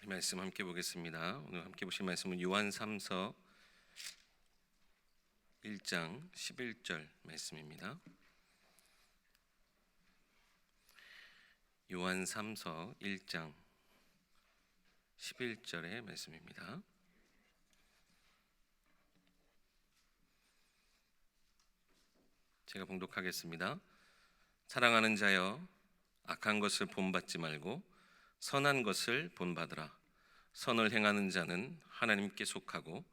말씀 함께 보겠습니다. 오늘 함께 보실 말씀은 요한 3서 1장 11절 말씀입니다. 요한 3서 1장 11절의 말씀입니다. 제가 봉독하겠습니다. 사랑하는 자여, 악한 것을 본받지 말고 선한 것을 본받으라. 선을 행하는 자는 하나님께 속하고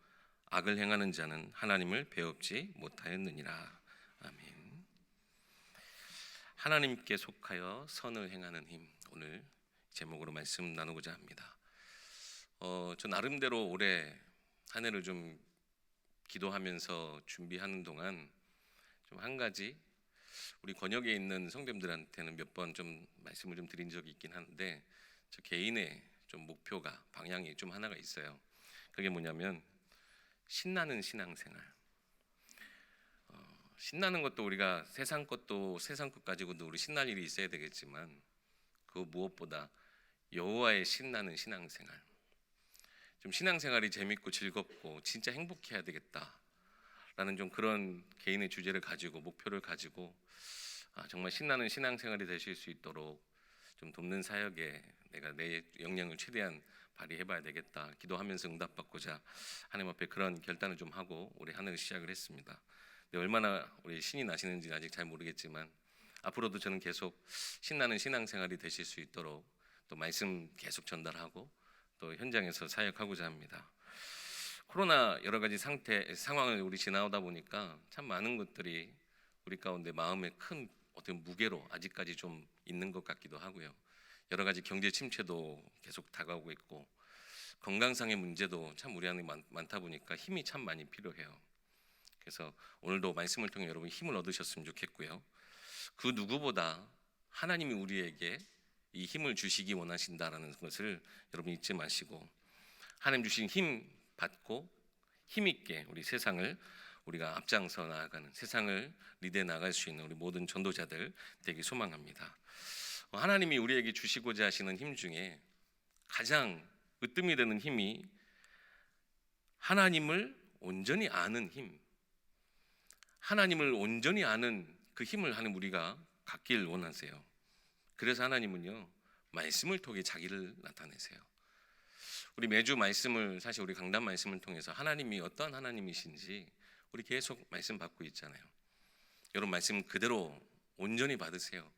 악을 행하는 자는 하나님을 배웁지 못하였느니라. 아멘. 하나님께 속하여 선을 행하는 힘, 오늘 제목으로 말씀 나누고자 합니다. 저 나름대로 올해 한 해를 좀 기도하면서 준비하는 동안 좀 한 가지 우리 권역에 있는 성도님들한테는 몇 번 좀 말씀을 좀 드린 적이 있긴 한데, 저 개인의 좀 목표가, 방향이 좀 하나가 있어요. 그게 뭐냐면 신나는 신앙생활. 신나는 것도 우리가 세상 것도 세상 것 가지고도 우리 신날 일이 있어야 되겠지만, 그 무엇보다 여호와의 신나는 신앙생활. 좀 신앙생활이 재밌고 즐겁고 진짜 행복해야 되겠다라는 좀 그런 개인의 주제를 가지고, 목표를 가지고 정말 신나는 신앙생활이 되실 수 있도록 좀 돕는 사역에 내가 내 역량을 최대한 발휘해봐야 되겠다, 기도하면서 응답받고자 하나님 앞에 그런 결단을 좀 하고 올해 한 해를 시작을 했습니다. 근데 얼마나 우리 신이 나시는지 아직 잘 모르겠지만, 앞으로도 저는 계속 신나는 신앙생활이 되실 수 있도록 또 말씀 계속 전달하고 또 현장에서 사역하고자 합니다. 코로나 여러 가지 상황을 우리 지나오다 보니까 참 많은 것들이 우리 가운데 마음에 큰 어떤 무게로 아직까지 좀 있는 것 같기도 하고요. 여러 가지 경제 침체도 계속 다가오고 있고, 건강상의 문제도 참 우리 안에 많다 보니까 힘이 참 많이 필요해요. 그래서 오늘도 말씀을 통해 여러분 힘을 얻으셨으면 좋겠고요. 그 누구보다 하나님이 우리에게 이 힘을 주시기 원하신다라는 것을 여러분 잊지 마시고, 하나님 주신 힘 받고 힘 있게 우리 세상을 우리가 앞장서 나아가는, 세상을 리드해 나갈 수 있는 우리 모든 전도자들 되기 소망합니다. 하나님이 우리에게 주시고자 하시는 힘 중에 가장 으뜸이 되는 힘이 하나님을 온전히 아는 힘, 하나님을 온전히 아는 그 힘을 하나님 우리가 갖길 원하세요. 그래서 하나님은요, 말씀을 통해 자기를 나타내세요. 우리 매주 말씀을, 사실 우리 강단 말씀을 통해서 하나님이 어떠한 하나님이신지 우리 계속 말씀 받고 있잖아요. 여러분 말씀 그대로 온전히 받으세요.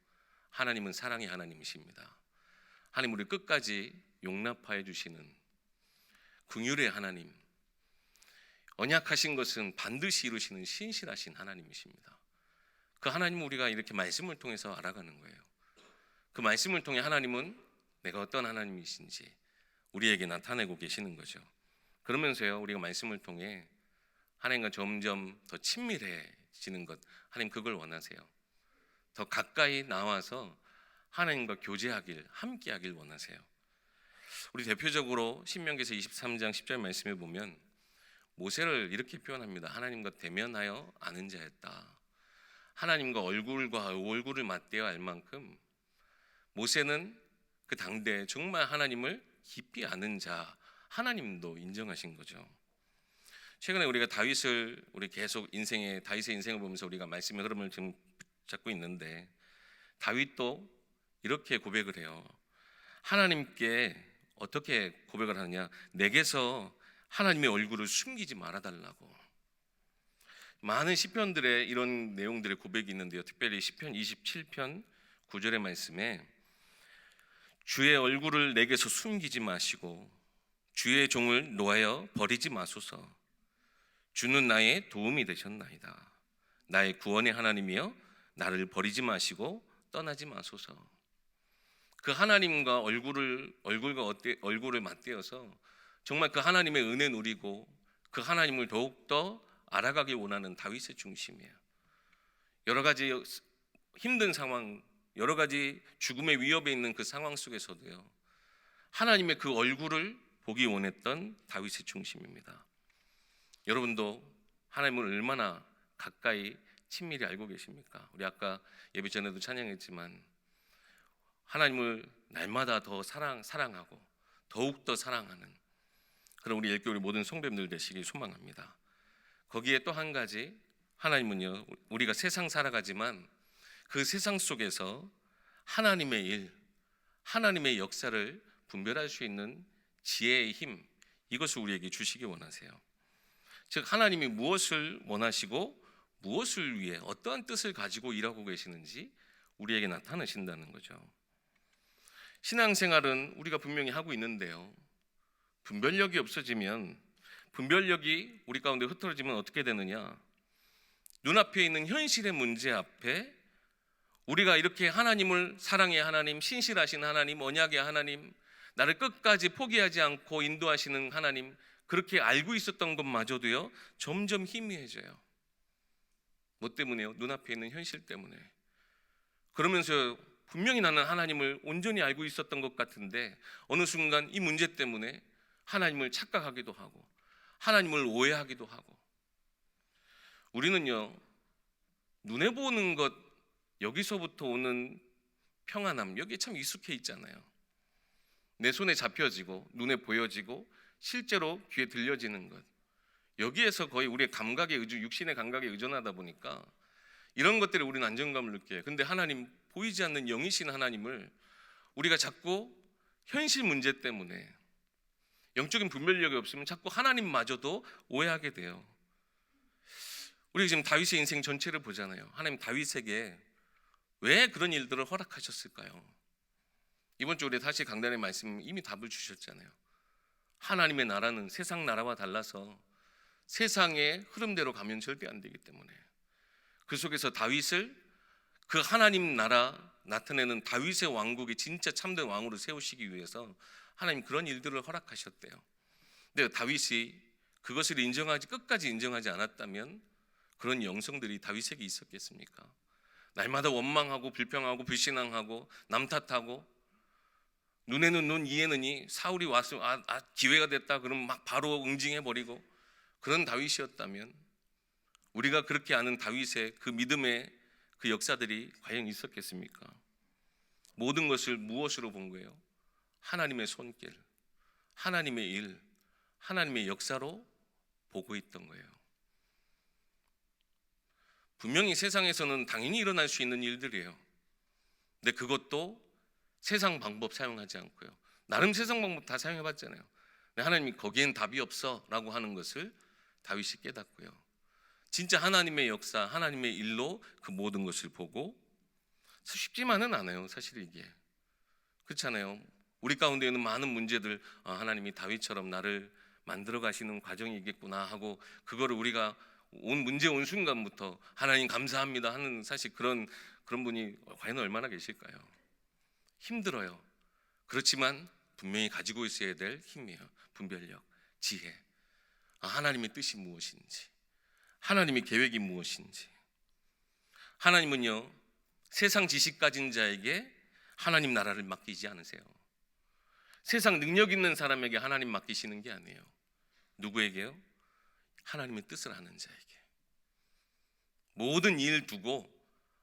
하나님은 사랑의 하나님이십니다. 하나님 우리 끝까지 용납하여 주시는 긍휼의 하나님, 언약하신 것은 반드시 이루시는 신실하신 하나님이십니다. 그 하나님을 우리가 이렇게 말씀을 통해서 알아가는 거예요. 그 말씀을 통해 하나님은 내가 어떤 하나님이신지 우리에게 나타내고 계시는 거죠. 그러면서요, 우리가 말씀을 통해 하나님과 점점 더 친밀해지는 것, 하나님 그걸 원하세요. 더 가까이 나와서 하나님과 교제하길, 함께하길 원하세요. 우리 대표적으로 신명기서 23장 10절 말씀에 보면 모세를 이렇게 표현합니다. 하나님과 대면하여 아는 자였다. 하나님과 얼굴과 얼굴을 맞대어 알 만큼 모세는 그 당대에 정말 하나님을 깊이 아는 자, 하나님도 인정하신 거죠. 최근에 우리가 다윗을, 우리 계속 다윗의 인생을 보면서 우리가 말씀의 흐름을 지금 잡고 있는데, 다윗도 이렇게 고백을 해요. 하나님께 어떻게 고백을 하느냐? 내게서 하나님의 얼굴을 숨기지 말아달라고. 많은 시편들에 이런 내용들의 고백이 있는데요, 특별히 시편 27편 9절의 말씀에 주의 얼굴을 내게서 숨기지 마시고 주의 종을 놓아여 버리지 마소서. 주는 나의 도움이 되셨나이다. 나의 구원의 하나님이여, 나를 버리지 마시고 떠나지 마소서. 그 하나님과 얼굴을 맞대어서 정말 그 하나님의 은혜 누리고 그 하나님을 더욱더 알아가기 원하는 다윗의 중심이에요. 여러 가지 힘든 상황, 여러 가지 죽음의 위협에 있는 그 상황 속에서도요, 하나님의 그 얼굴을 보기 원했던 다윗의 중심입니다. 여러분도 하나님을 얼마나 가까이 친밀히 알고 계십니까? 우리 아까 예배 전에도 찬양했지만 하나님을 날마다 더 사랑하고 더욱더 사랑하는 그런 우리 일교회 모든 성도님들 되시길 소망합니다. 거기에 또 한 가지, 하나님은요, 우리가 세상 살아가지만 그 세상 속에서 하나님의 일, 하나님의 역사를 분별할 수 있는 지혜의 힘, 이것을 우리에게 주시기 원하세요. 즉 하나님이 무엇을 원하시고 무엇을 위해 어떠한 뜻을 가지고 일하고 계시는지 우리에게 나타내신다는 거죠. 신앙생활은 우리가 분명히 하고 있는데요, 분별력이 없어지면, 분별력이 우리 가운데 흐트러지면 어떻게 되느냐, 눈앞에 있는 현실의 문제 앞에 우리가 이렇게 하나님을, 사랑의 하나님, 신실하신 하나님, 언약의 하나님, 나를 끝까지 포기하지 않고 인도하시는 하나님, 그렇게 알고 있었던 것마저도요 점점 희미해져요. 뭐 때문에요? 눈앞에 있는 현실 때문에. 그러면서 분명히 나는 하나님을 온전히 알고 있었던 것 같은데 어느 순간 이 문제 때문에 하나님을 착각하기도 하고 하나님을 오해하기도 하고. 우리는요, 눈에 보는 것, 여기서부터 오는 평안함, 여기에 참 익숙해 있잖아요. 내 손에 잡혀지고 눈에 보여지고 실제로 귀에 들려지는 것, 여기에서 거의 우리의 감각에 육신의 감각에 의존하다 보니까 이런 것들에 우리는 안정감을 느껴요. 근데 하나님, 보이지 않는 영이신 하나님을 우리가 자꾸 현실 문제 때문에, 영적인 분별력이 없으면 자꾸 하나님마저도 오해하게 돼요. 우리 지금 다윗의 인생 전체를 보잖아요. 하나님 다윗에게 왜 그런 일들을 허락하셨을까요? 이번 주 우리 다시 강단의 말씀 이미 답을 주셨잖아요. 하나님의 나라는 세상 나라와 달라서 세상의 흐름대로 가면 절대 안 되기 때문에, 그 속에서 다윗을, 그 하나님 나라 나타내는 다윗의 왕국이 진짜 참된 왕으로 세우시기 위해서 하나님 그런 일들을 허락하셨대요. 근데 다윗이 그것을 끝까지 인정하지 않았다면 그런 영성들이 다윗에게 있었겠습니까? 날마다 원망하고 불평하고 불신앙하고 남 탓하고, 눈에는 눈 이에는 이, 사울이 와서 기회가 됐다 그러면 막 바로 응징해버리고, 그런 다윗이었다면 우리가 그렇게 아는 다윗의 그 믿음의 그 역사들이 과연 있었겠습니까? 모든 것을 무엇으로 본 거예요? 하나님의 손길, 하나님의 일, 하나님의 역사로 보고 있던 거예요. 분명히 세상에서는 당연히 일어날 수 있는 일들이에요. 근데 그것도 세상 방법 사용하지 않고요, 나름 세상 방법 다 사용해봤잖아요. 근데 하나님이 거기엔 답이 없어 라고 하는 것을 다윗이 깨닫고요, 진짜 하나님의 역사, 하나님의 일로 그 모든 것을 보고. 쉽지만은 않아요, 사실 이게. 그렇잖아요. 우리 가운데 있는 많은 문제들, 하나님이 다윗처럼 나를 만들어 가시는 과정이겠구나 하고, 그거를 우리가 문제 온 순간부터 하나님 감사합니다 하는, 사실 그런 분이 과연 얼마나 계실까요? 힘들어요. 그렇지만 분명히 가지고 있어야 될 힘이에요. 분별력, 지혜. 하나님의 뜻이 무엇인지, 하나님의 계획이 무엇인지. 하나님은요, 세상 지식 가진 자에게 하나님 나라를 맡기지 않으세요. 세상 능력 있는 사람에게 하나님 맡기시는 게 아니에요. 누구에게요? 하나님의 뜻을 아는 자에게. 모든 일 두고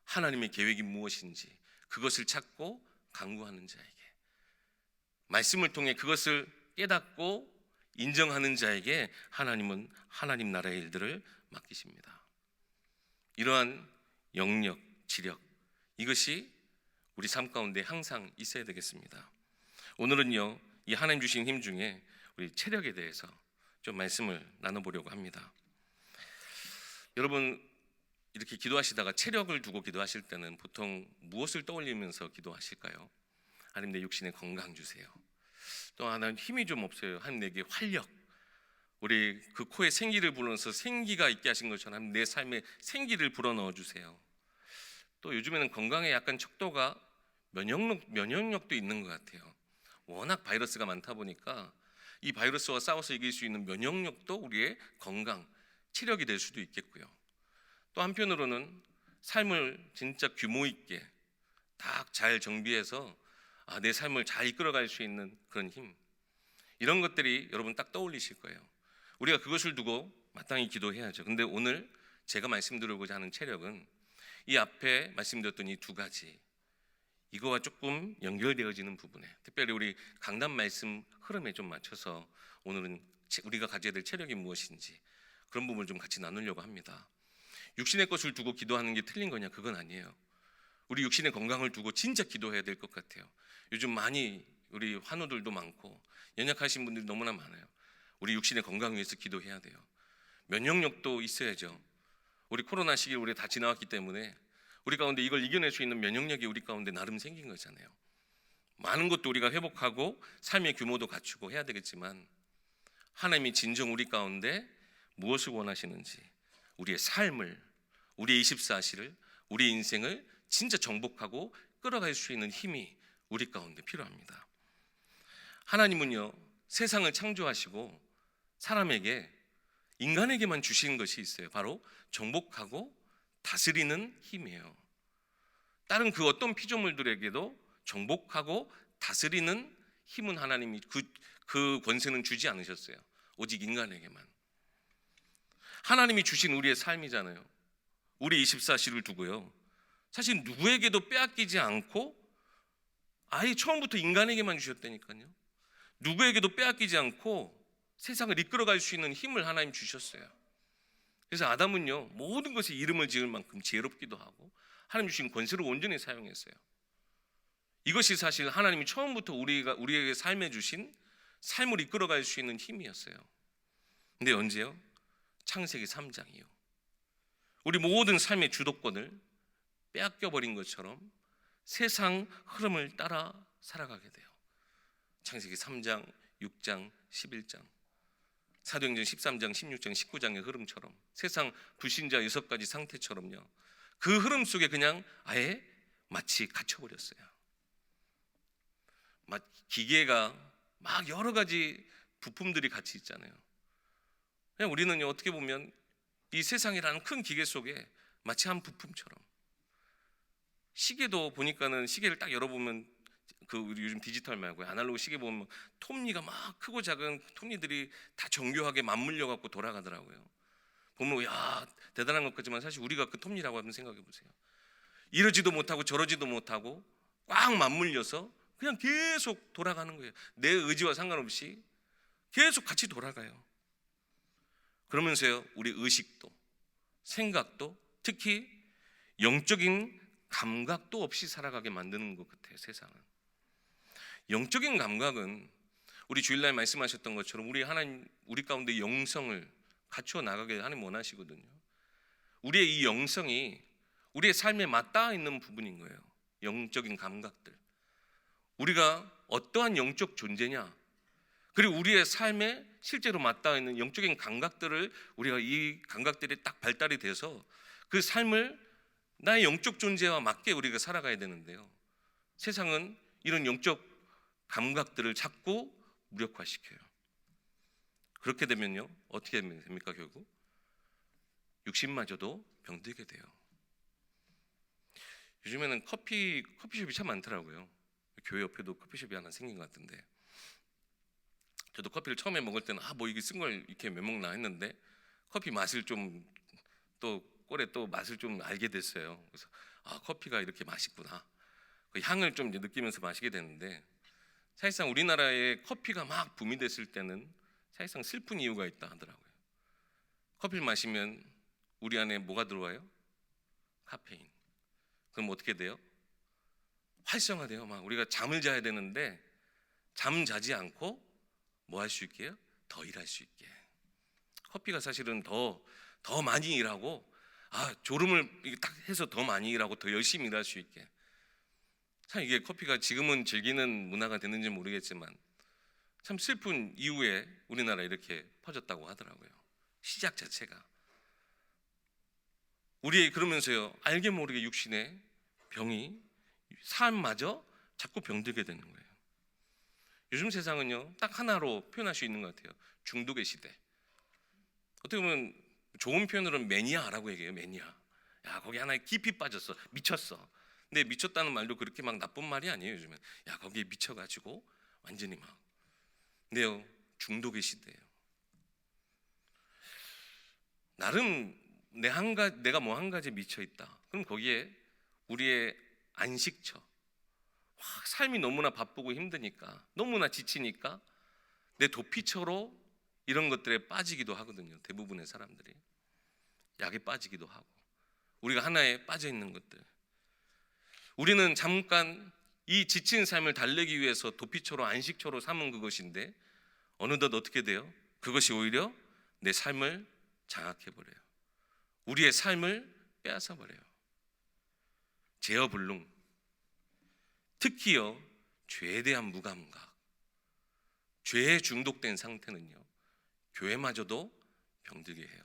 하나님의 계획이 무엇인지 그것을 찾고 간구하는 자에게, 말씀을 통해 그것을 깨닫고 인정하는 자에게 하나님은 하나님 나라의 일들을 맡기십니다. 이러한 영역, 지력, 이것이 우리 삶 가운데 항상 있어야 되겠습니다. 오늘은요, 이 하나님 주신 힘 중에 우리 체력에 대해서 좀 말씀을 나눠보려고 합니다. 여러분, 이렇게 기도하시다가 체력을 두고 기도하실 때는 보통 무엇을 떠올리면서 기도하실까요? 하나님, 내 육신에 건강 주세요. 또 하나님, 힘이 좀 없어요. 하나님, 내게 활력, 우리 그 코에 생기를 불어넣어서 생기가 있게 하신 것처럼 내 삶에 생기를 불어넣어 주세요. 또 요즘에는 건강에 약간 척도가 면역력도 있는 것 같아요. 워낙 바이러스가 많다 보니까 이 바이러스와 싸워서 이길 수 있는 면역력도 우리의 건강, 체력이 될 수도 있겠고요. 또 한편으로는 삶을 진짜 규모 있게 딱 잘 정비해서 내 삶을 잘 이끌어갈 수 있는 그런 힘, 이런 것들이 여러분 딱 떠올리실 거예요. 우리가 그것을 두고 마땅히 기도해야죠. 근데 오늘 제가 말씀드리고자 하는 체력은 이 앞에 말씀드렸던 이 두 가지, 이거와 조금 연결되어지는 부분에, 특별히 우리 강단 말씀 흐름에 좀 맞춰서 오늘은 우리가 가져야 될 체력이 무엇인지 그런 부분을 좀 같이 나누려고 합니다. 육신의 것을 두고 기도하는 게 틀린 거냐? 그건 아니에요. 우리 육신의 건강을 두고 진짜 기도해야 될 것 같아요. 요즘 많이 우리 환우들도 많고 연약하신 분들이 너무나 많아요. 우리 육신의 건강 위해서 기도해야 돼요. 면역력도 있어야죠. 우리 코로나 시기 우리 다 지나왔기 때문에 우리 가운데 이걸 이겨낼 수 있는 면역력이 우리 가운데 나름 생긴 거잖아요. 많은 것도 우리가 회복하고 삶의 규모도 갖추고 해야 되겠지만 하나님이 진정 우리 가운데 무엇을 원하시는지, 우리의 삶을, 우리의 24시를, 우리의 인생을 진짜 정복하고 끌어갈 수 있는 힘이 우리 가운데 필요합니다. 하나님은요, 세상을 창조하시고 사람에게, 인간에게만 주신 것이 있어요. 바로 정복하고 다스리는 힘이에요. 다른 그 어떤 피조물들에게도 정복하고 다스리는 힘은 하나님이 그 권세는 주지 않으셨어요. 오직 인간에게만. 하나님이 주신 우리의 삶이잖아요. 우리 24시를 두고요, 사실 누구에게도 빼앗기지 않고 아예 처음부터 인간에게만 주셨다니까요. 누구에게도 빼앗기지 않고 세상을 이끌어갈 수 있는 힘을 하나님 주셨어요. 그래서 아담은요, 모든 것에 이름을 지을 만큼 지혜롭기도 하고 하나님 주신 권세를 온전히 사용했어요. 이것이 사실 하나님이 처음부터 우리에게 삶에 주신 삶을 이끌어갈 수 있는 힘이었어요. 근데 언제요? 창세기 3장이요. 우리 모든 삶의 주도권을 빼앗겨버린 것처럼 세상 흐름을 따라 살아가게 돼요. 창세기 3장, 6장, 11장, 사도행전 13장, 16장, 19장의 흐름처럼 세상 불신자 6가지 상태처럼요, 그 흐름 속에 그냥 아예 마치 갇혀버렸어요. 기계가 막 여러 가지 부품들이 같이 있잖아요. 그냥 우리는요, 어떻게 보면 이 세상이라는 큰 기계 속에 마치 한 부품처럼, 시계도 보니까는 시계를 딱 열어보면 우리 요즘 디지털 말고 아날로그 시계 보면 톱니가 막 크고 작은 톱니들이 다 정교하게 맞물려 갖고 돌아가더라고요. 보면 야, 대단한 것 같지만 사실 우리가 그 톱니라고 한번 생각해 보세요. 이러지도 못하고 저러지도 못하고 꽉 맞물려서 그냥 계속 돌아가는 거예요. 내 의지와 상관없이 계속 같이 돌아가요. 그러면서요, 우리 의식도 생각도 특히 영적인 감각도 없이 살아가게 만드는 것 같아요. 세상은. 영적인 감각은 우리 주일날 말씀하셨던 것처럼 우리 가운데 영성을 갖추어 나가게 하나님 원하시거든요. 우리의 이 영성이 우리의 삶에 맞닿아 있는 부분인 거예요. 영적인 감각들. 우리가 어떠한 영적 존재냐, 그리고 우리의 삶에 실제로 맞닿아 있는 영적인 감각들을 우리가 이 감각들이 딱 발달이 돼서 그 삶을 나의 영적 존재와 맞게 우리가 살아가야 되는데요, 세상은 이런 영적 감각들을 자꾸 무력화시켜요. 그렇게 되면요, 어떻게 됩니까? 결국 육신마저도 병들게 돼요. 요즘에는 커피숍이 참 많더라고요. 교회 옆에도 커피숍이 하나 생긴 것 같은데, 저도 커피를 처음에 먹을 때는 뭐 이게 쓴 걸 이렇게 왜 먹나 했는데 커피 맛을 좀 또 꼴에 또 맛을 좀 알게 됐어요. 그래서 커피가 이렇게 맛있구나, 그 향을 좀 느끼면서 마시게 되는데, 사실상 우리나라에 커피가 막 붐이 됐을 때는 사실상 슬픈 이유가 있다 하더라고요. 커피를 마시면 우리 안에 뭐가 들어와요? 카페인. 그럼 어떻게 돼요? 활성화돼요. 막 우리가 잠을 자야 되는데 잠 자지 않고 뭐 할 수 있게요? 더 일할 수 있게. 커피가 사실은 더 많이 일하고 졸음을 딱 해서 더 많이 일하고 더 열심히 일할 수 있게. 참 이게 커피가 지금은 즐기는 문화가 됐는지 모르겠지만 참 슬픈 이후에 우리나라에 이렇게 퍼졌다고 하더라고요. 시작 자체가. 우리 그러면서요, 알게 모르게 육신의 병이, 삶마저 자꾸 병들게 되는 거예요. 요즘 세상은요, 딱 하나로 표현할 수 있는 것 같아요. 중독의 시대. 어떻게 보면 좋은 표현으로는 매니아라고 얘기해요. 매니아. 야, 거기 하나에 깊이 빠졌어. 미쳤어. 근데 미쳤다는 말도 그렇게 막 나쁜 말이 아니에요. 요즘엔. 야, 거기에 미쳐가지고 완전히 막. 근데요, 중독의 시대예요. 나름 내가 뭐 한 가지에 미쳐 있다. 그럼 거기에 우리의 안식처, 막 삶이 너무나 바쁘고 힘드니까, 너무나 지치니까 내 도피처로 이런 것들에 빠지기도 하거든요. 대부분의 사람들이 약에 빠지기도 하고, 우리가 하나에 빠져 있는 것들, 우리는 잠깐 이 지친 삶을 달래기 위해서 도피처로 안식처로 삼은 그것인데 어느덧 어떻게 돼요? 그것이 오히려 내 삶을 장악해버려요. 우리의 삶을 빼앗아버려요. 제어불능, 특히요 죄에 대한 무감각, 죄에 중독된 상태는요 교회마저도 병들게 해요.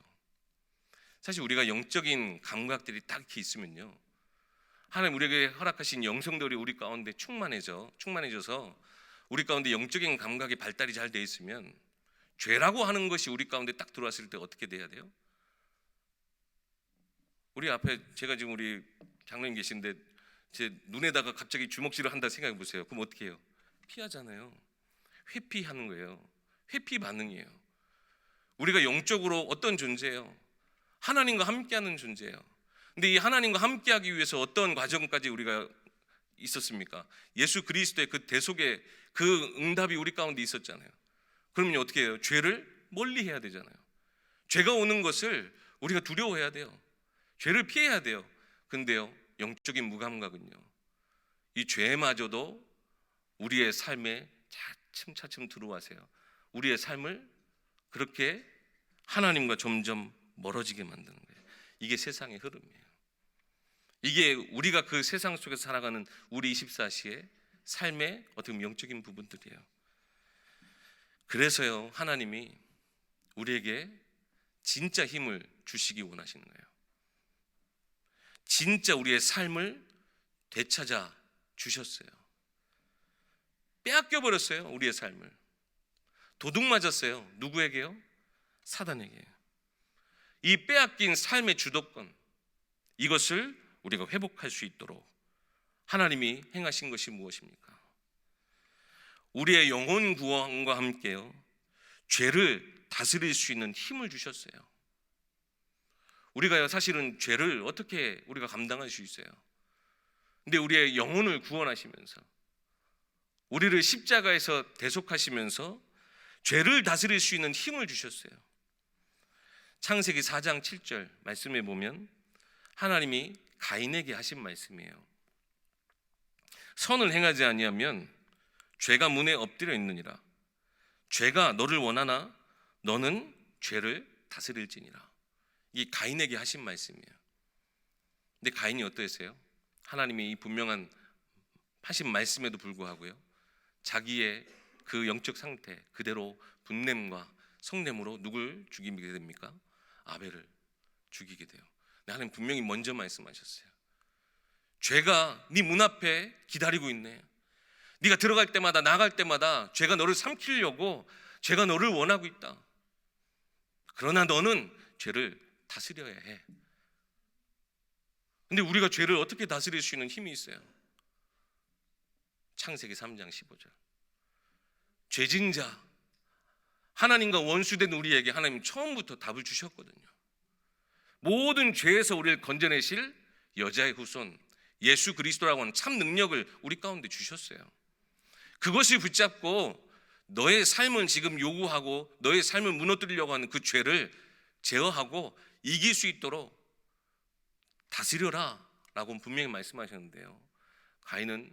사실 우리가 영적인 감각들이 딱히 있으면요, 하나님 우리에게 허락하신 영성들이 우리 가운데 충만해져서 우리 가운데 영적인 감각이 발달이 잘 돼 있으면 죄라고 하는 것이 우리 가운데 딱 들어왔을 때 어떻게 돼야 돼요? 우리 앞에 제가 지금 우리 장로님 계신데 제 눈에다가 갑자기 주먹질을 한다 생각해 보세요. 그럼 어떻게 해요? 피하잖아요. 회피하는 거예요. 회피 반응이에요. 우리가 영적으로 어떤 존재예요? 하나님과 함께하는 존재예요. 근데 이 하나님과 함께하기 위해서 어떤 과정까지 우리가 있었습니까? 예수 그리스도의 그 대속의 그 응답이 우리 가운데 있었잖아요. 그러면 어떻게 해요? 죄를 멀리 해야 되잖아요. 죄가 오는 것을 우리가 두려워해야 돼요. 죄를 피해야 돼요. 근데요, 영적인 무감각은요, 이 죄마저도 우리의 삶에 차츰차츰 들어와세요. 우리의 삶을 그렇게 하나님과 점점 멀어지게 만드는 거예요. 이게 세상의 흐름이에요. 이게 우리가 그 세상 속에서 살아가는 우리 24시의 삶의 어떻게 보면 영적인 부분들이에요. 그래서요, 하나님이 우리에게 진짜 힘을 주시기 원하시는 거예요. 진짜 우리의 삶을 되찾아 주셨어요. 빼앗겨 버렸어요. 우리의 삶을 도둑 맞았어요. 누구에게요? 사단에게. 이 빼앗긴 삶의 주도권, 이것을 우리가 회복할 수 있도록 하나님이 행하신 것이 무엇입니까? 우리의 영혼 구원과 함께요, 죄를 다스릴 수 있는 힘을 주셨어요. 우리가요, 사실은 죄를 어떻게 우리가 감당할 수 있어요? 근데 우리의 영혼을 구원하시면서, 우리를 십자가에서 대속하시면서 죄를 다스릴 수 있는 힘을 주셨어요. 창세기 4장 7절 말씀에 보면 하나님이 가인에게 하신 말씀이에요. 선을 행하지 아니하면 죄가 문에 엎드려 있느니라. 죄가 너를 원하나 너는 죄를 다스릴지니라. 이게 가인에게 하신 말씀이에요. 근데 가인이 어떠했어요? 하나님이 이 분명한 하신 말씀에도 불구하고요, 자기의 그 영적 상태 그대로 분냄과 성냄으로 누굴 죽이게 됩니까? 아벨을 죽이게 돼요. 근데 하나님 분명히 먼저 말씀하셨어요. 죄가 네 문 앞에 기다리고 있네. 네가 들어갈 때마다 나갈 때마다 죄가 너를 삼키려고, 죄가 너를 원하고 있다. 그러나 너는 죄를 다스려야 해. 근데 우리가 죄를 어떻게 다스릴 수 있는 힘이 있어요? 창세기 3장 15절. 죄진 자, 하나님과 원수된 우리에게 하나님 처음부터 답을 주셨거든요. 모든 죄에서 우리를 건져내실 여자의 후손 예수 그리스도라고 하는 참 능력을 우리 가운데 주셨어요. 그것을 붙잡고 너의 삶은 지금 요구하고 너의 삶을 무너뜨리려고 하는 그 죄를 제어하고 이길 수 있도록 다스려라 라고 분명히 말씀하셨는데요, 가인은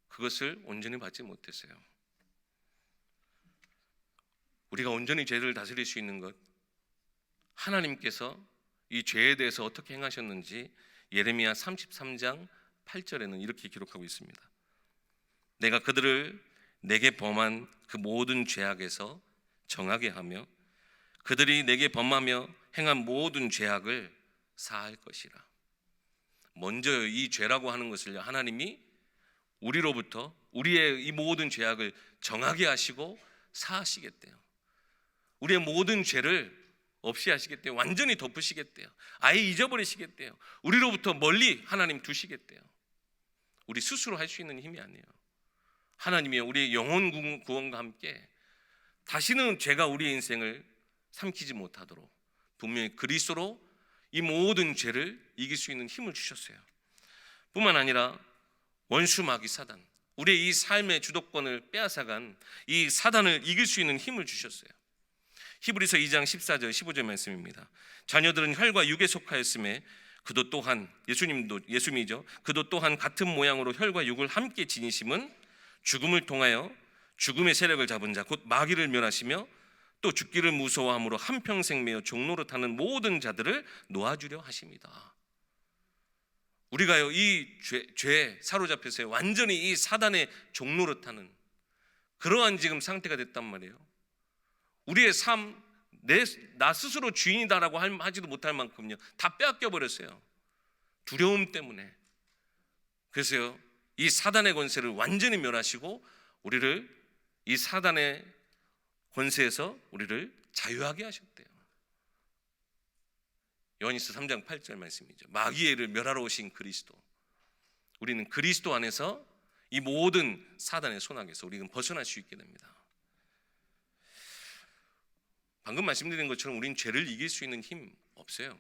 그것을 온전히 받지 못했어요. 우리가 온전히 죄를 다스릴 수 있는 것, 하나님께서 이 죄에 대해서 어떻게 행하셨는지 예레미야 33장 8절에는 이렇게 기록하고 있습니다. 내가 그들을 내게 범한 그 모든 죄악에서 정하게 하며 그들이 내게 범하며 행한 모든 죄악을 사할 것이라. 먼저 이 죄라고 하는 것을 하나님이 우리로부터 우리의 이 모든 죄악을 정하게 하시고 사하시겠대요. 우리의 모든 죄를 없이 하시겠대요. 완전히 덮으시겠대요. 아예 잊어버리시겠대요. 우리로부터 멀리 하나님 두시겠대요. 우리 스스로 할 수 있는 힘이 아니에요. 하나님이 우리의 영혼 구원과 함께 다시는 죄가 우리의 인생을 삼키지 못하도록 분명히 그리스도로 이 모든 죄를 이길 수 있는 힘을 주셨어요. 뿐만 아니라 원수 마귀 사단, 우리의 이 삶의 주도권을 빼앗아간 이 사단을 이길 수 있는 힘을 주셨어요. 히브리서 2장 14절 15절 말씀입니다. 자녀들은 혈과 육에 속하였음에 그도 또한 예수님이죠. 그도 또한 같은 모양으로 혈과 육을 함께 지니심은 죽음을 통하여 죽음의 세력을 잡은 자 곧 마귀를 멸하시며 또 죽기를 무서워함으로 한평생 매어 종노릇하는 모든 자들을 놓아주려 하십니다. 우리가요 이 죄에 사로잡혀서요 완전히 이 사단의 종노릇하는 그러한 지금 상태가 됐단 말이에요. 우리의 삶, 나 스스로 주인이다라고 하지도 못할 만큼요 다 빼앗겨 버렸어요. 두려움 때문에. 그래서요 이 사단의 권세를 완전히 멸하시고 우리를 이 사단의 권세에서 우리를 자유하게 하셨대요. 요한일서 3장 8절 말씀이죠. 마귀를 멸하러 오신 그리스도. 우리는 그리스도 안에서 이 모든 사단의 손아귀에서 우리는 벗어날 수 있게 됩니다. 방금 말씀드린 것처럼 우리는 죄를 이길 수 있는 힘 없어요.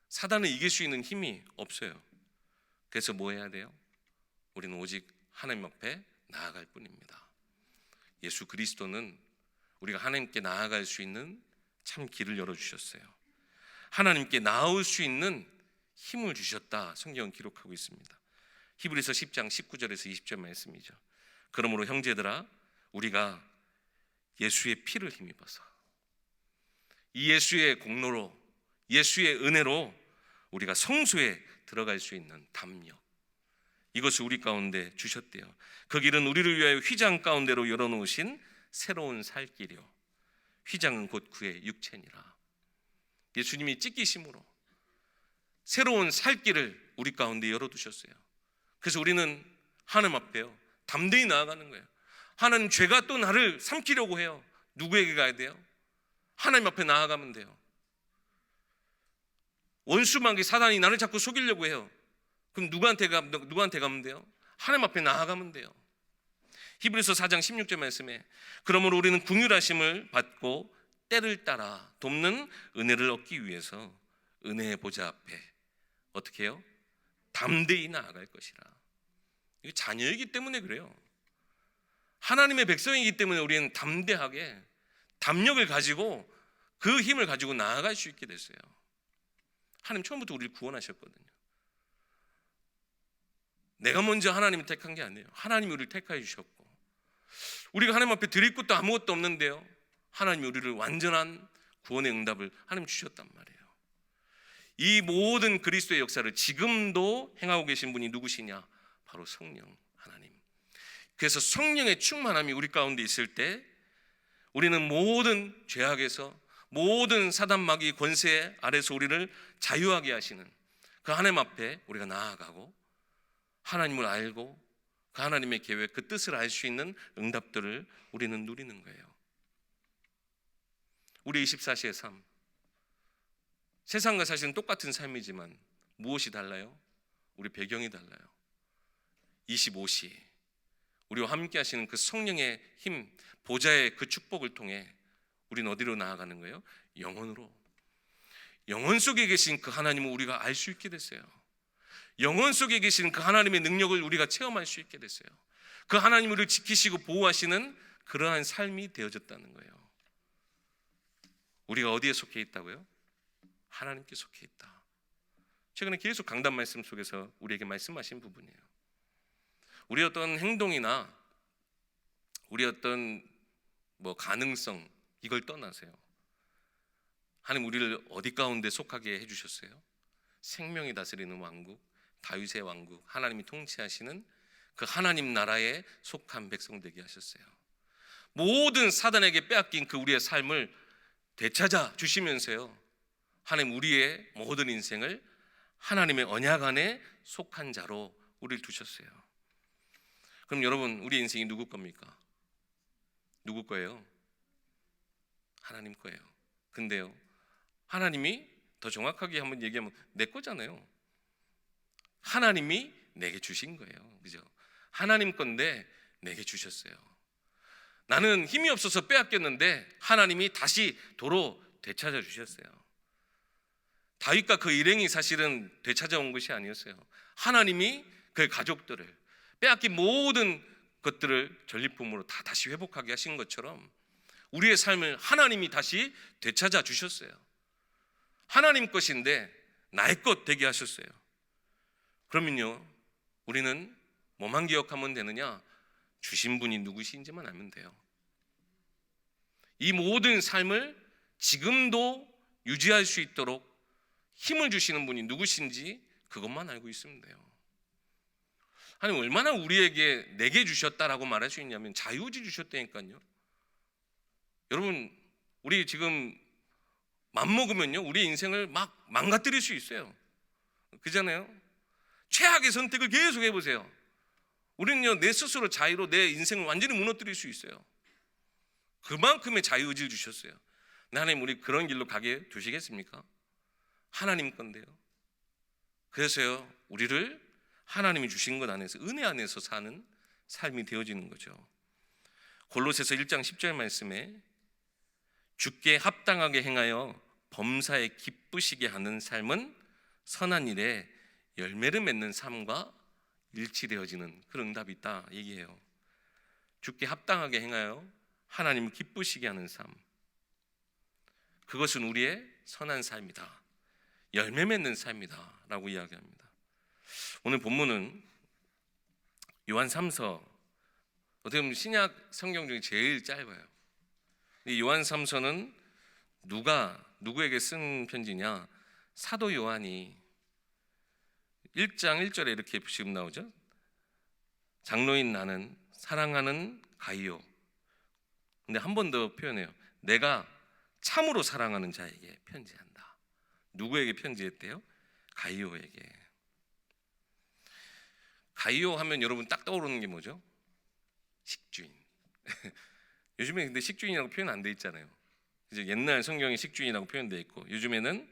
사단을 이길 수 있는 힘이 없어요. 그래서 뭐 해야 돼요? 우리는 오직 하나님 앞에 나아갈 뿐입니다. 예수 그리스도는 우리가 하나님께 나아갈 수 있는 참 길을 열어주셨어요. 하나님께 나아올 수 있는 힘을 주셨다 성경은 기록하고 있습니다. 히브리서 10장 19절에서 20절 말씀이죠. 그러므로 형제들아 우리가 예수의 피를 힘입어서 이 예수의 공로로 예수의 은혜로 우리가 성소에 들어갈 수 있는 담력 이것을 우리 가운데 주셨대요. 그 길은 우리를 위하여 휘장 가운데로 열어놓으신 새로운 살 길이요 휘장은 곧 그의 육체니라. 예수님이 찢기심으로 새로운 살 길을 우리 가운데 열어두셨어요. 그래서 우리는 하나님 앞에요 담대히 나아가는 거예요. 하나님 죄가 또 나를 삼키려고 해요. 누구에게 가야 돼요? 하나님 앞에 나아가면 돼요. 원수마귀 사단이 나를 자꾸 속이려고 해요. 그럼 누구한테 가면 돼요? 하나님 앞에 나아가면 돼요. 히브리서 4장 16절 말씀에 그러므로 우리는 긍휼하심을 받고 때를 따라 돕는 은혜를 얻기 위해서 은혜의 보좌 앞에 어떻게 해요? 담대히 나아갈 것이라. 이거 자녀이기 때문에 그래요. 하나님의 백성이기 때문에 우리는 담대하게 담력을 가지고 그 힘을 가지고 나아갈 수 있게 됐어요. 하나님 처음부터 우리를 구원하셨거든요. 내가 먼저 하나님을 택한 게 아니에요. 하나님이 우리를 택하여 주셨고 우리가 하나님 앞에 드릴 것도 아무것도 없는데요 하나님이 우리를 완전한 구원의 응답을 하나님 주셨단 말이에요. 이 모든 그리스도의 역사를 지금도 행하고 계신 분이 누구시냐? 바로 성령 하나님. 그래서 성령의 충만함이 우리 가운데 있을 때 우리는 모든 죄악에서 모든 사단 마귀 권세 아래서 우리를 자유하게 하시는 그 하나님 앞에 우리가 나아가고 하나님을 알고 그 하나님의 계획 그 뜻을 알 수 있는 응답들을 우리는 누리는 거예요. 우리 24시의 삶 세상과 사실은 똑같은 삶이지만 무엇이 달라요? 우리 배경이 달라요. 25시 우리와 함께 하시는 그 성령의 힘 보좌의 그 축복을 통해 우리는 어디로 나아가는 거예요? 영혼으로. 영혼 속에 계신 그 하나님을 우리가 알 수 있게 됐어요. 영혼 속에 계신 그 하나님의 능력을 우리가 체험할 수 있게 됐어요. 그 하나님을 우리를 지키시고 보호하시는 그러한 삶이 되어졌다는 거예요. 우리가 어디에 속해 있다고요? 하나님께 속해 있다. 최근에 계속 강단 말씀 속에서 우리에게 말씀하신 부분이에요. 우리 어떤 행동이나 우리 어떤 가능성 이걸 떠나세요. 하나님 우리를 어디 가운데 속하게 해주셨어요? 생명이 다스리는 왕국, 다윗의 왕국, 하나님이 통치하시는 그 하나님 나라에 속한 백성 되게 하셨어요. 모든 사단에게 빼앗긴 그 우리의 삶을 되찾아 주시면서요 하나님 우리의 모든 인생을 하나님의 언약 안에 속한 자로 우리를 두셨어요. 그럼 여러분 우리 인생이 누구 겁니까? 누구 거예요? 하나님 거예요. 근데요 하나님이 더 정확하게 한번 얘기하면 내 거잖아요. 하나님이 내게 주신 거예요. 그죠? 하나님 건데 내게 주셨어요. 나는 힘이 없어서 빼앗겼는데 하나님이 다시 도로 되찾아 주셨어요. 다윗과 그 일행이 사실은 되찾아온 것이 아니었어요. 하나님이 그의 가족들을 빼앗긴 모든 것들을 전리품으로 다 다시 회복하게 하신 것처럼 우리의 삶을 하나님이 다시 되찾아 주셨어요. 하나님 것인데 나의 것 되게 하셨어요. 그러면요, 우리는 뭐만 기억하면 되느냐? 주신 분이 누구신지만 알면 돼요. 이 모든 삶을 지금도 유지할 수 있도록 힘을 주시는 분이 누구신지 그것만 알고 있으면 돼요. 하나님 얼마나 우리에게 내게 주셨다라고 말할 수 있냐면 자유의지 주셨다니까요. 여러분, 우리 지금 맘먹으면요, 우리 인생을 막 망가뜨릴 수 있어요. 그잖아요. 최악의 선택을 계속 해보세요. 우리는요, 내 스스로 자유로 내 인생을 완전히 무너뜨릴 수 있어요. 그만큼의 자유의지를 주셨어요. 하나님, 우리 그런 길로 가게 두시겠습니까? 하나님 건데요. 그래서요, 우리를 하나님이 주신 것 안에서, 은혜 안에서 사는 삶이 되어지는 거죠. 골로새서 1장 10절 말씀에 주께 합당하게 행하여 범사에 기쁘시게 하는 삶은 선한 일에 열매를 맺는 삶과 일치되어지는 그런 응답이 있다 얘기해요. 주께 합당하게 행하여 하나님을 기쁘시게 하는 삶, 그것은 우리의 선한 삶이다, 열매 맺는 삶이다 라고 이야기합니다. 오늘 본문은 요한 3서, 어떻게 보면 신약 성경 중에 제일 짧아요. 이 요한 3서는 누구에게 쓴 편지냐? 사도 요한이 1장 1절에 이렇게 지금 나오죠. 장로인 나는 사랑하는 가이오. 근데 한 번 더 표현해요. 내가 참으로 사랑하는 자에게 편지한다. 누구에게 편지했대요? 가이오에게. 가이오 하면 여러분 딱 떠오르는 게 뭐죠? 식주인. 요즘에 근데 식주인이라고 표현 안 돼 있잖아요. 이제 옛날 성경에 식주인이라고 표현되어 있고, 요즘에는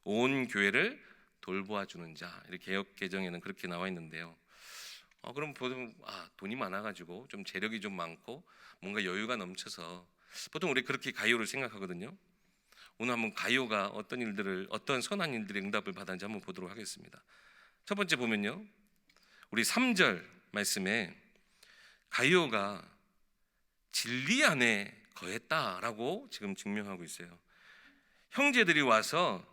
온 교회를 돌보아주는 자, 이렇게 개역 개정에는 그렇게 나와 있는데요. 그럼 보통 돈이 많아가지고 좀 재력이 좀 많고 뭔가 여유가 넘쳐서 보통 우리 그렇게 가이오를 생각하거든요. 오늘 한번 가이오가 어떤 선한 일들의 응답을 받았는지 한번 보도록 하겠습니다. 첫 번째 보면요, 우리 3절 말씀에 가이오가 진리 안에 거했다라고 지금 증명하고 있어요. 형제들이 와서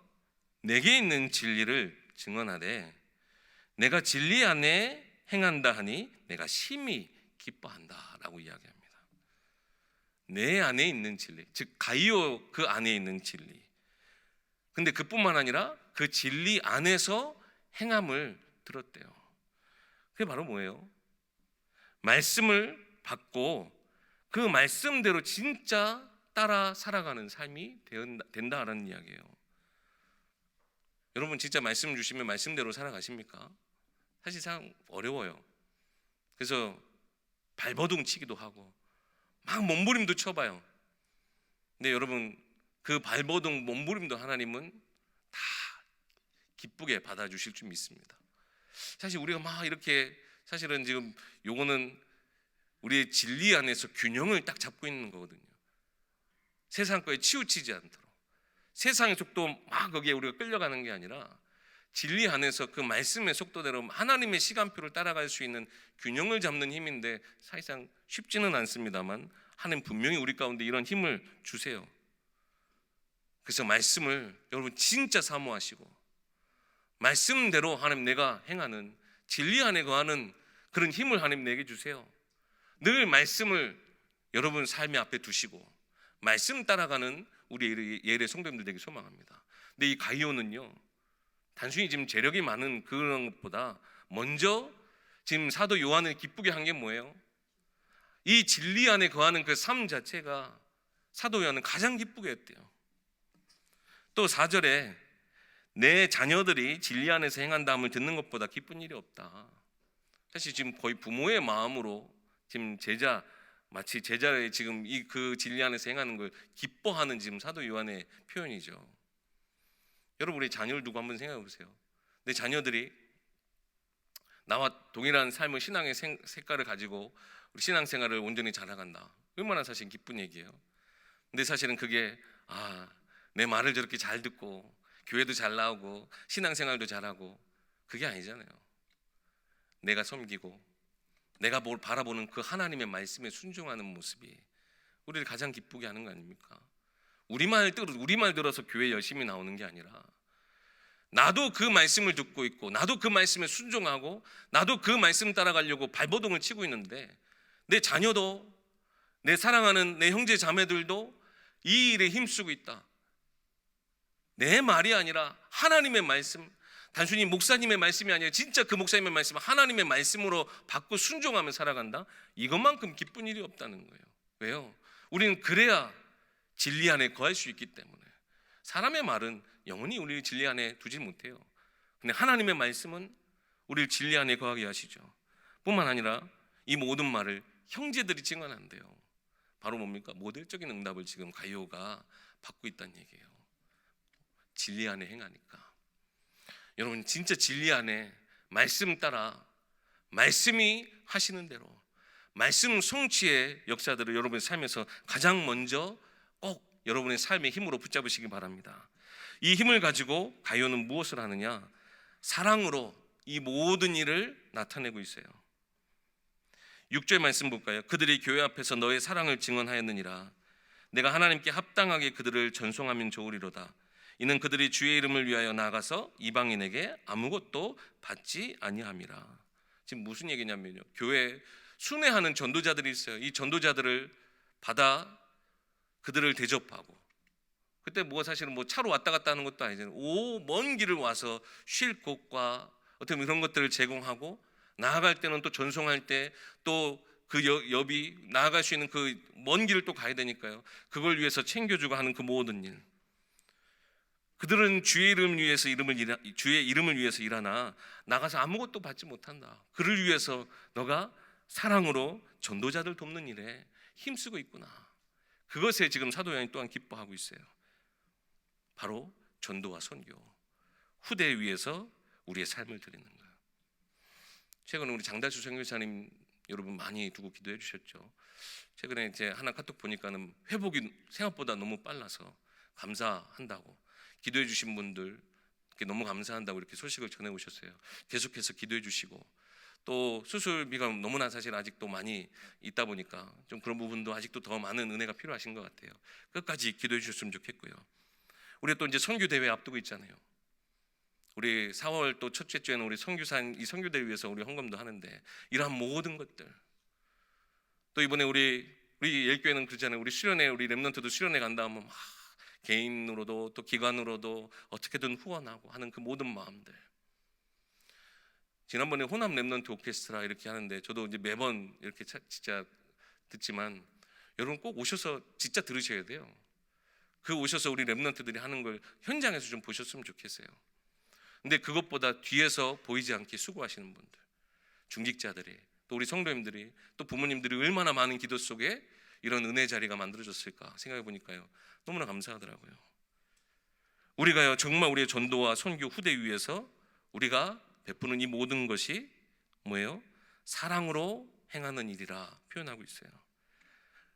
내게 있는 진리를 증언하되 내가 진리 안에 행한다 하니 내가 심히 기뻐한다라고 이야기합니다. 내 안에 있는 진리, 즉 가이오 그 안에 있는 진리. 근데 그뿐만 아니라 그 진리 안에서 행함을 들었대요. 그게 바로 뭐예요? 말씀을 받고 그 말씀대로 진짜 따라 살아가는 삶이 된다라는 이야기예요. 여러분 진짜 말씀 주시면 말씀대로 살아가십니까? 사실상 어려워요. 그래서 발버둥 치기도 하고 막 몸부림도 쳐봐요. 근데 여러분 그 발버둥 몸부림도 하나님은 다 기쁘게 받아주실 줄 믿습니다. 사실 우리가 막 이렇게 사실은 지금 요거는 우리의 진리 안에서 균형을 딱 잡고 있는 거거든요. 세상 거에 치우치지 않도록, 세상의 속도 막 거기에 우리가 끌려가는 게 아니라 진리 안에서 그 말씀의 속도대로 하나님의 시간표를 따라갈 수 있는 균형을 잡는 힘인데 사실상 쉽지는 않습니다만 하나님 분명히 우리 가운데 이런 힘을 주세요. 그래서 말씀을 여러분 진짜 사모하시고 말씀대로 하나님 내가 행하는 진리 안에 거하는 그런 힘을 하나님 내게 주세요. 늘 말씀을 여러분 삶의 앞에 두시고 말씀 따라가는 우리 예래 성도님들 되게 소망합니다. 근데 이 가이오는요, 단순히 지금 재력이 많은 그런 것보다 먼저 지금 사도 요한을 기쁘게 한 게 뭐예요? 이 진리 안에 거하는 그 삶 자체가 사도 요한은 가장 기쁘게 했대요. 또 4절에 내 자녀들이 진리 안에서 행한다함을 듣는 것보다 기쁜 일이 없다. 사실 지금 거의 부모의 마음으로 지금 마치 제자의 지금 그 진리 안에서 행하는 걸 기뻐하는 지금 사도 요한의 표현이죠. 여러분 우리 자녀를 두고 한번 생각해 보세요. 내 자녀들이 나와 동일한 삶의 신앙의 색깔을 가지고 우리 신앙생활을 온전히 잘나간다. 얼마나 사실 기쁜 얘기예요. 근데 사실은 그게 내 말을 저렇게 잘 듣고 교회도 잘 나오고 신앙생활도 잘하고 그게 아니잖아요. 내가 섬기고 내가 뭘 바라보는 그 하나님의 말씀에 순종하는 모습이 우리를 가장 기쁘게 하는 거 아닙니까? 우리말 들어서 교회 열심히 나오는 게 아니라 나도 그 말씀을 듣고 있고 나도 그 말씀에 순종하고 나도 그 말씀 따라가려고 발버둥을 치고 있는데 내 자녀도 내 사랑하는 내 형제 자매들도 이 일에 힘쓰고 있다. 내 말이 아니라 하나님의 말씀, 단순히 목사님의 말씀이 아니라 진짜 그 목사님의 말씀, 하나님의 말씀으로 받고 순종하며 살아간다. 이것만큼 기쁜 일이 없다는 거예요. 왜요? 우리는 그래야 진리 안에 거할 수 있기 때문에. 사람의 말은 영원히 우리를 진리 안에 두지 못해요. 근데 하나님의 말씀은 우리를 진리 안에 거하게 하시죠. 뿐만 아니라 이 모든 말을 형제들이 증언한대요. 바로 뭡니까? 모델적인 응답을 지금 가이오가 받고 있다는 얘기예요. 진리 안에 행하니까. 여러분 진짜 진리 안에 말씀 따라 말씀이 하시는 대로 말씀 성취의 역사들을 여러분의 삶에서 가장 먼저 꼭 여러분의 삶의 힘으로 붙잡으시기 바랍니다. 이 힘을 가지고 가이오는 무엇을 하느냐? 사랑으로 이 모든 일을 나타내고 있어요. 6절 말씀 볼까요? 그들이 교회 앞에서 너의 사랑을 증언하였느니라. 내가 하나님께 합당하게 그들을 전송하면 좋으리로다. 이는 그들이 주의 이름을 위하여 나가서 이방인에게 아무것도 받지 아니함이라. 지금 무슨 얘기냐면요, 교회에 순회하는 전도자들이 있어요. 이 전도자들을 받아 그들을 대접하고, 그때 뭐 사실은 뭐 차로 왔다 갔다 하는 것도 아니잖아요. 먼 길을 와서 쉴 곳과 어떤 이런 것들을 제공하고, 나아갈 때는 또 전송할 때 또 그 여비 나아갈 수 있는 그 먼 길을 또 가야 되니까요. 그걸 위해서 챙겨주고 하는 그 모든 일. 그들은 주의 이름을 위해서 일하나 나가서 아무것도 받지 못한다. 그를 위해서 너가 사랑으로 전도자들 돕는 일에 힘쓰고 있구나. 그것에 지금 사도 요한이 또한 기뻐하고 있어요. 바로 전도와 선교, 후대에 위해서 우리의 삶을 드리는 거예요. 최근에 우리 장달수 선교사님 여러분 많이 두고 기도해 주셨죠. 최근에 이제 하나 카톡 보니까는 회복이 생각보다 너무 빨라서 감사한다고, 기도해 주신 분들 너무 감사한다고 이렇게 소식을 전해 오셨어요. 계속해서 기도해 주시고, 또 수술비가 너무나 사실 아직도 많이 있다 보니까 좀 그런 부분도 아직도 더 많은 은혜가 필요하신 것 같아요. 끝까지 기도해 주셨으면 좋겠고요. 우리 또 이제 선교 대회 앞두고 있잖아요. 우리 4월 또 첫째 주에는 우리 선교사님 이 선교대를 위해서 우리 헌금도 하는데, 이러한 모든 것들, 또 이번에 우리 예일교회는 그러잖아요. 우리 수련회, 우리 렘넌트도 수련회 간다 하면 막 개인으로도 또 기관으로도 어떻게든 후원하고 하는 그 모든 마음들. 지난번에 호남 렘넌트 오케스트라 이렇게 하는데 저도 이제 매번 이렇게 진짜 듣지만, 여러분 꼭 오셔서 진짜 들으셔야 돼요. 그 오셔서 우리 렘넌트들이 하는 걸 현장에서 좀 보셨으면 좋겠어요. 근데 그것보다 뒤에서 보이지 않게 수고하시는 분들, 중직자들이, 또 우리 성도님들이, 또 부모님들이 얼마나 많은 기도 속에 이런 은혜 자리가 만들어졌을까 생각해 보니까요, 너무나 감사하더라고요. 우리가요 정말 우리의 전도와 선교 후대 위에서 우리가 베푸는 이 모든 것이 뭐예요? 사랑으로 행하는 일이라 표현하고 있어요.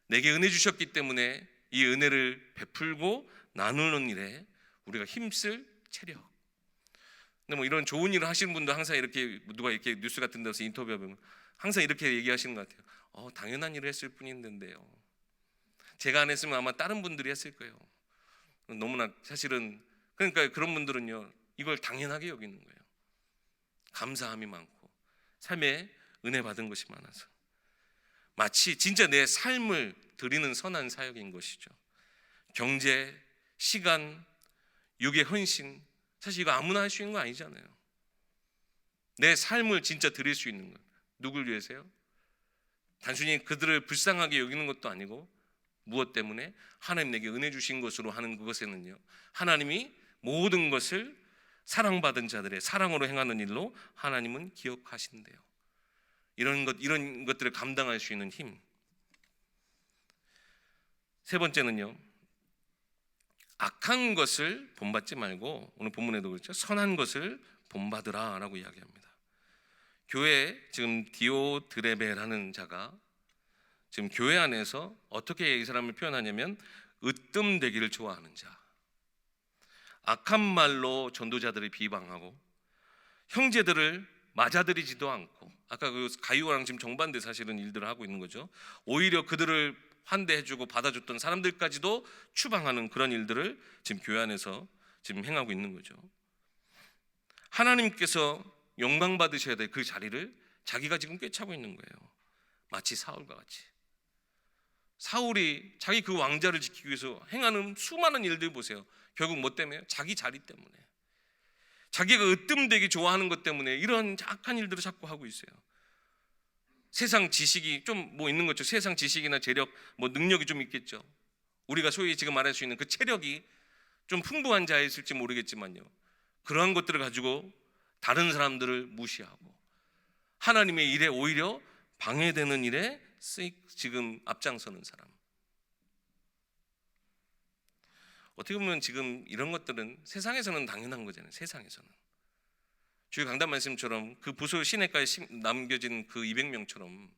내게 은혜 주셨기 때문에 이 은혜를 베풀고 나누는 일에 우리가 힘쓸 체력. 근데 뭐 이런 좋은 일을 하시는 분도 항상 이렇게 누가 이렇게 뉴스 같은 데서 인터뷰하면 항상 이렇게 얘기하시는 것 같아요. 당연한 일을 했을 뿐인데요. 제가 안 했으면 아마 다른 분들이 했을 거예요. 너무나 사실은, 그러니까 그런 분들은요 이걸 당연하게 여기는 거예요. 감사함이 많고 삶에 은혜 받은 것이 많아서 마치 진짜 내 삶을 드리는 선한 사역인 것이죠. 경제, 시간, 육의 헌신, 사실 이거 아무나 할 수 있는 거 아니잖아요. 내 삶을 진짜 드릴 수 있는 것. 누굴 위해서요? 단순히 그들을 불쌍하게 여기는 것도 아니고, 무엇 때문에? 하나님 내게 은혜 주신 것으로 하는 그것에는요, 하나님이 모든 것을 사랑받은 자들의 사랑으로 행하는 일로 하나님은 기억하신대요. 이런 것들을 감당할 수 있는 힘. 세 번째는요, 악한 것을 본받지 말고, 오늘 본문에도 그렇죠, 선한 것을 본받으라 라고 이야기합니다. 교회에 지금 디오드레베라는 자가 지금 교회 안에서 어떻게 이 사람을 표현하냐면 으뜸되기를 좋아하는 자, 악한 말로 전도자들을 비방하고 형제들을 맞아들이지도 않고, 아까 그 가이오랑 지금 정반대 사실은 일들을 하고 있는 거죠. 오히려 그들을 환대해주고 받아줬던 사람들까지도 추방하는 그런 일들을 지금 교회 안에서 지금 행하고 있는 거죠. 하나님께서 영광 받으셔야 될 그 자리를 자기가 지금 꿰차고 있는 거예요. 마치 사울과 같이. 사울이 자기 그 왕자를 지키기 위해서 행하는 수많은 일들 보세요. 결국 뭐 때문에요? 자기 자리 때문에. 자기가 으뜸되기 좋아하는 것 때문에 이런 악한 일들을 자꾸 하고 있어요. 세상 지식이 좀 뭐 있는 거죠. 세상 지식이나 재력, 뭐 능력이 좀 있겠죠. 우리가 소위 지금 말할 수 있는 그 체력이 좀 풍부한 자였을지 모르겠지만요, 그러한 것들을 가지고 다른 사람들을 무시하고 하나님의 일에 오히려 방해되는 일에 지금 앞장서는 사람. 어떻게 보면 지금 이런 것들은 세상에서는 당연한 거잖아요. 세상에서는 주의 강단 말씀처럼 그 부소 시내가에 남겨진 그 200명처럼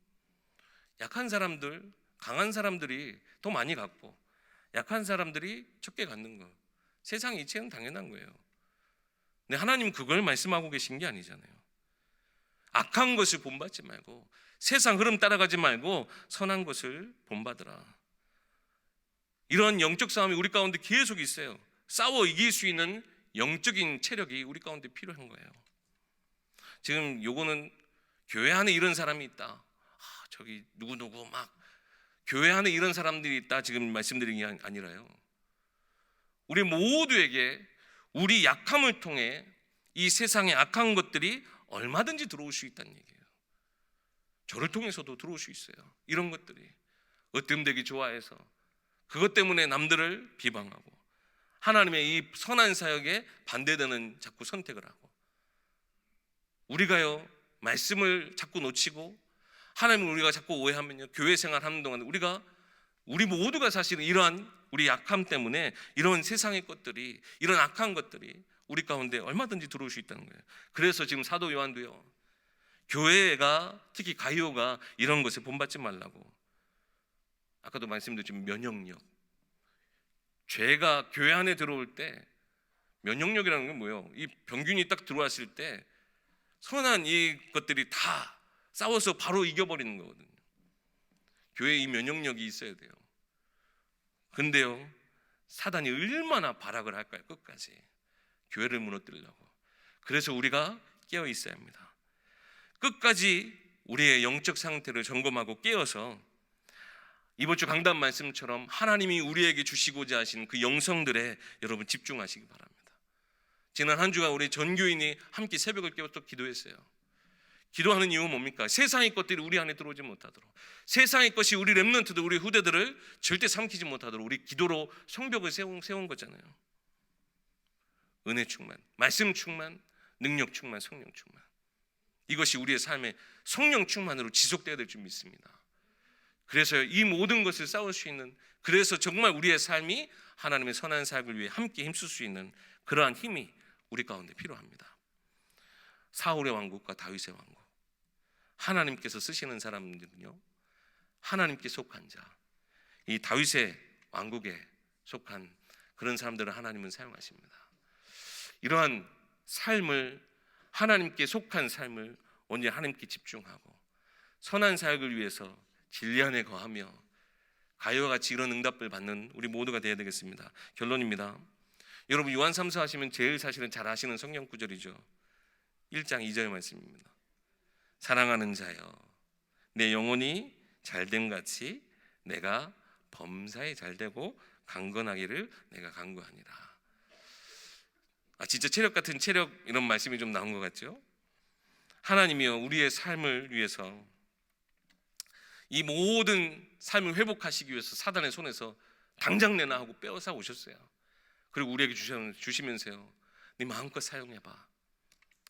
약한 사람들, 강한 사람들이 더 많이 갖고 약한 사람들이 적게 갖는 거, 세상 이치는 당연한 거예요. 근데 하나님 그걸 말씀하고 계신 게 아니잖아요. 악한 것을 본받지 말고 세상 흐름 따라가지 말고 선한 것을 본받으라. 이런 영적 싸움이 우리 가운데 계속 있어요. 싸워 이길 수 있는 영적인 체력이 우리 가운데 필요한 거예요. 지금 요거는 교회 안에 이런 사람이 있다, 저기 누구누구 막 교회 안에 이런 사람들이 있다 지금 말씀드린 게 아니라요, 우리 모두에게 우리 약함을 통해 이 세상의 악한 것들이 얼마든지 들어올 수 있다는 얘기예요. 저를 통해서도 들어올 수 있어요. 이런 것들이 으뜸되기 좋아해서 그것 때문에 남들을 비방하고 하나님의 이 선한 사역에 반대되는 자꾸 선택을 하고, 우리가요 말씀을 자꾸 놓치고 하나님을 우리가 자꾸 오해하면요, 교회 생활하는 동안 우리 모두가 사실은 이러한 우리 약함 때문에 이런 세상의 것들이, 이런 악한 것들이 우리 가운데 얼마든지 들어올 수 있다는 거예요. 그래서 지금 사도 요한도요, 교회가 특히 가이오가 이런 것에 본받지 말라고, 아까도 말씀드렸지만 면역력, 죄가 교회 안에 들어올 때 면역력이라는 건 뭐예요? 이 병균이 딱 들어왔을 때 선한 이 것들이 다 싸워서 바로 이겨버리는 거거든요. 교회에 이 면역력이 있어야 돼요. 근데요, 사단이 얼마나 발악을 할까요? 끝까지 교회를 무너뜨리려고. 그래서 우리가 깨어 있어야 합니다. 끝까지 우리의 영적 상태를 점검하고 깨어서 이번 주 강단 말씀처럼 하나님이 우리에게 주시고자 하신 그 영성들에 여러분 집중하시기 바랍니다. 지난 한 주간 우리 전교인이 함께 새벽을 깨워서 기도했어요. 기도하는 이유는 뭡니까? 세상의 것들이 우리 안에 들어오지 못하도록, 세상의 것이 우리 렘넌트들, 우리 후대들을 절대 삼키지 못하도록 우리 기도로 성벽을 세운 거잖아요. 은혜 충만, 말씀 충만, 능력 충만, 성령 충만, 이것이 우리의 삶의 성령 충만으로 지속돼야 될 줄 믿습니다. 그래서 이 모든 것을 싸울 수 있는, 그래서 정말 우리의 삶이 하나님의 선한 사역을 위해 함께 힘쓸 수 있는 그러한 힘이 우리 가운데 필요합니다. 사울의 왕국과 다윗의 왕국, 하나님께서 쓰시는 사람들은요, 하나님께 속한 자, 이 다윗의 왕국에 속한 그런 사람들을 하나님은 사용하십니다. 이러한 삶을, 하나님께 속한 삶을 언제 하나님께 집중하고 선한 사역을 위해서 진리 안에 거하며 가요와 같이 이런 응답을 받는 우리 모두가 되어야 되겠습니다. 결론입니다. 여러분 요한 3서 하시면 제일 사실은 잘 아시는 성경 구절이죠. 1장 2절 말씀입니다. 사랑하는 자여, 내 영혼이 잘됨 같이 내가 범사에 잘되고 강건하기를 내가 간구하니라. 진짜 체력 같은 체력, 이런 말씀이 좀 나온 것 같죠? 하나님이여, 우리의 삶을 위해서 이 모든 삶을 회복하시기 위해서 사단의 손에서 당장 내놔 하고 빼앗아 오셨어요. 그리고 우리에게 주시면서요, 네 마음껏 사용해봐.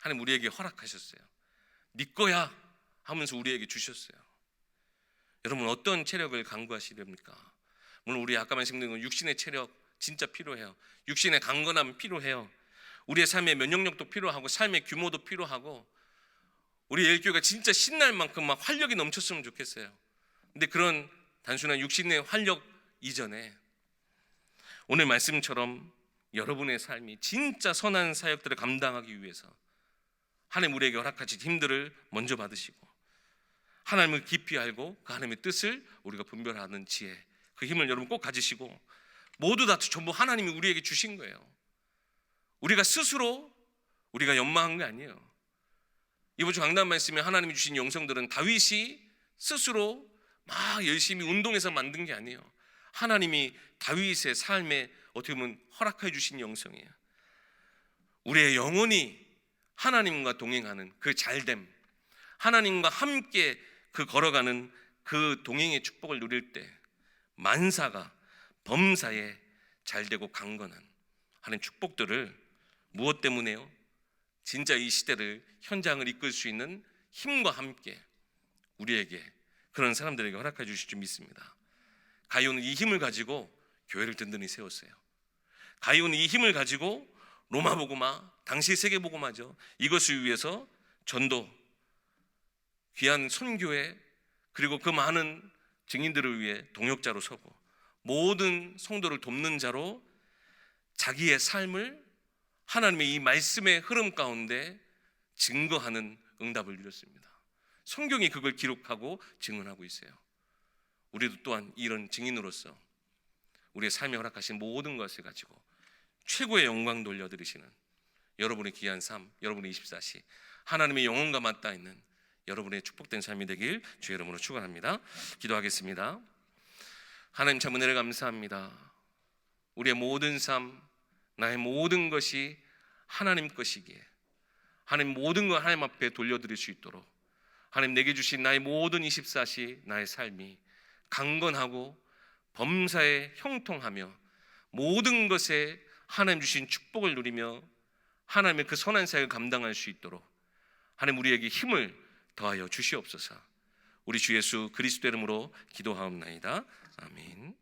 하나님 우리에게 허락하셨어요. 네 거야 하면서 우리에게 주셨어요. 여러분 어떤 체력을 강구하시렵니까? 물론 우리 아까 말씀드린 건 육신의 체력 진짜 필요해요. 육신의 강건함 필요해요. 우리의 삶의 면역력도 필요하고 삶의 규모도 필요하고 우리 예일교회가 진짜 신날 만큼 막 활력이 넘쳤으면 좋겠어요. 근데 그런 단순한 육신의 활력 이전에 오늘 말씀처럼 여러분의 삶이 진짜 선한 사역들을 감당하기 위해서 하나님 우리에게 허락하신 힘들을 먼저 받으시고 하나님을 깊이 알고 그 하나님의 뜻을 우리가 분별하는 지혜, 그 힘을 여러분 꼭 가지시고, 모두 다 전부 하나님이 우리에게 주신 거예요. 우리가 스스로 우리가 연마한 게 아니에요. 이번 주 강단 말씀에 하나님이 주신 영성들은 다윗이 스스로 막 열심히 운동해서 만든 게 아니에요. 하나님이 다윗의 삶에 어떻게 보면 허락해 주신 영성이에요. 우리의 영혼이 하나님과 동행하는 그 잘됨, 하나님과 함께 그 걸어가는 그 동행의 축복을 누릴 때 만사가 범사에 잘되고 강건한 하나님 축복들을 무엇 때문에요? 진짜 이 시대를, 현장을 이끌 수 있는 힘과 함께 우리에게, 그런 사람들에게 허락해 주실 줄 믿습니다. 가룟은 이 힘을 가지고 교회를 든든히 세웠어요. 가룟은 이 힘을 가지고 로마 복음화, 당시 세계 복음화죠, 이것을 위해서 전도, 귀한 선교회, 그리고 그 많은 증인들을 위해 동역자로 서고 모든 성도를 돕는 자로 자기의 삶을 하나님의 이 말씀의 흐름 가운데 증거하는 응답을 누렸습니다. 성경이 그걸 기록하고 증언하고 있어요. 우리도 또한 이런 증인으로서 우리의 삶에 허락하신 모든 것을 가지고 최고의 영광 돌려드리시는 여러분의 귀한 삶, 여러분의 24시 하나님의 영혼과 맞닿아 있는 여러분의 축복된 삶이 되길 주의 이름으로 축원합니다. 기도하겠습니다. 하나님 참 은혜를 감사합니다. 우리의 모든 삶, 나의 모든 것이 하나님 것이기에 하나님 모든 걸 하나님 앞에 돌려드릴 수 있도록 하나님 내게 주신 나의 모든 24시 나의 삶이 강건하고 범사에 형통하며 모든 것에 하나님 주신 축복을 누리며 하나님의 그 선한 사역을 감당할 수 있도록 하나님 우리에게 힘을 더하여 주시옵소서. 우리 주 예수 그리스도 이름으로 기도하옵나이다. 아멘.